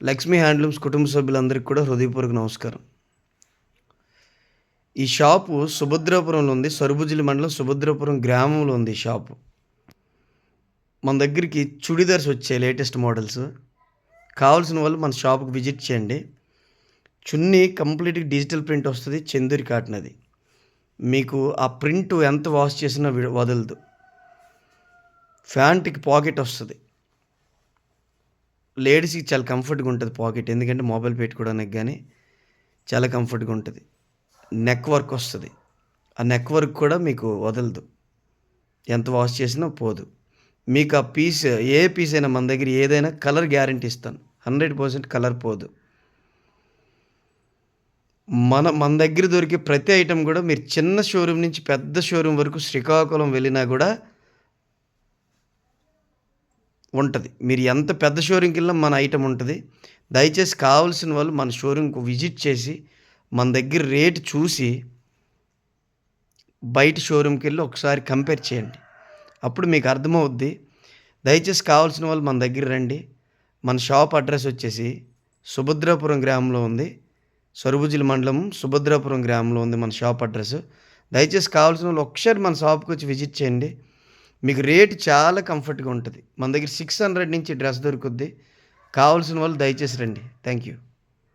Lakshmi handlooms కుటుంబ సభ్యులందరికీ కూడా హృదయపూర్వక నమస్కారం. ఈ షాపు సుభద్రాపురంలో ఉంది. సరుబుజ్జిలి మండలం సుభద్రాపురం గ్రామంలో ఉంది ఈ షాపు. మన దగ్గరికి చుడిదార్స్ వచ్చాయి లేటెస్ట్ మోడల్స్. కావాల్సిన వాళ్ళు మన షాప్‌కి విజిట్ చేయండి. చున్నీ కంప్లీట్‌గా డిజిటల్ ప్రింట్ వస్తది. చందేరి కాటన్ అది. మీకు ఆ ప్రింట్ ఎంత వాష్ చేసినా వదలదు. ప్యాంట్‌కి పాకెట్ వస్తది. లేడీస్‌కి చాలా కంఫర్ట్‌గా ఉంటది పాకెట్. ఎందుకంటే మొబైల్ పెట్టుకోవడానికి గానీ చాలా కంఫర్ట్‌గా ఉంటది. నెక్ వర్క్ వస్తది. ఆ నెక్ వర్క్ కూడా మీకు వదలదు. ఎంత వాష్ చేసినా పోదు. మీకు ఆ పీస్ ఏ పీస్ అయినా మన దగ్గర ఏదైనా కలర్ గ్యారంటీ ఇస్తాను. 100% కలర్ పోదు. మన దగ్గర దొరికే ప్రతి ఐటెమ్ గూడా మీరు చిన్న షోరూమ్ నుంచి పెద్ద షోరూమ్ వరకు శ్రీకాకుళం వెళ్ళినా గూడా ఉంటది. మీరు ఎంత పెద్ద షోరూమ్‌కెళ్ళినా మన ఐటెమ్ ఉంటది. దయచేసి కావాల్సిన వాళ్ళు మన షోరూమ్‌కి విజిట్ చేసి, మన దగ్గర రేట్ చూసి, బయట షోరూమ్‌కెళ్ళి ఒకసారి కంపేర్ చేయండి. అప్పుడు మీకు అర్థమవుద్ది. దయచేసి కావాల్సిన వాళ్ళు మన దగ్గర రండి. మన షాప్ అడ్రెస్ వచ్చేసి సుభద్రాపురం గ్రామంలో ఉంది. సరుబుజ్జిలి మండలం సుభద్రాపురం గ్రామంలో ఉంది మన షాప్ అడ్రెస్. దయచేసి కావాల్సిన వాళ్ళు ఒకసారి మన షాప్‌కొచ్చి విజిట్ చేయండి. మీకు రేట్ చాలా కంఫర్ట్‌గా ఉంటది. మన దగ్గర 600 నుంచి డ్రెస్ దొరుకుద్ది. కావాల్సిన వాళ్ళు దయచేసి రండి. Thank you.